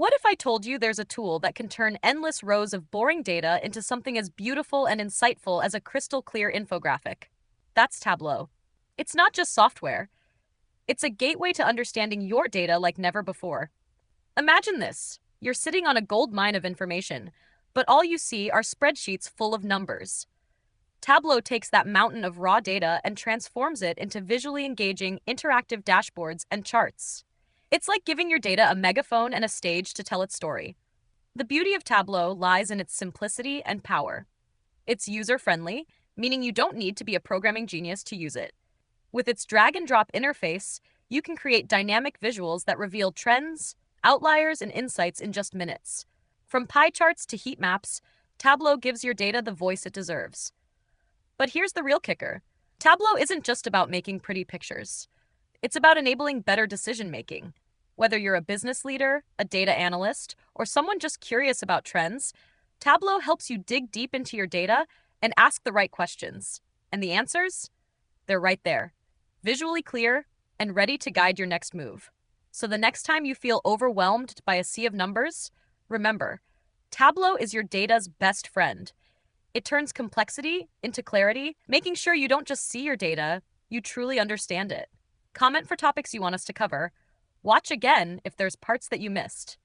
What if I told you there's a tool that can turn endless rows of boring data into something as beautiful and insightful as a crystal clear infographic? That's Tableau. It's not just software, it's a gateway to understanding your data like never before. Imagine this: you're sitting on a gold mine of information, but all you see are spreadsheets full of numbers. Tableau takes that mountain of raw data and transforms it into visually engaging, interactive dashboards and charts. It's like giving your data a megaphone and a stage to tell its story. The beauty of Tableau lies in its simplicity and power. It's user-friendly, meaning you don't need to be a programming genius to use it. With its drag-and-drop interface, you can create dynamic visuals that reveal trends, outliers, and insights in just minutes. From pie charts to heat maps, Tableau gives your data the voice it deserves. But here's the real kicker. Tableau isn't just about making pretty pictures. It's about enabling better decision-making. Whether you're a business leader, a data analyst, or someone just curious about trends, Tableau helps you dig deep into your data and ask the right questions. And the answers? They're right there, visually clear and ready to guide your next move. So the next time you feel overwhelmed by a sea of numbers, remember, Tableau is your data's best friend. It turns complexity into clarity, making sure you don't just see your data, you truly understand it. Comment for topics you want us to cover. Watch again if there's parts that you missed.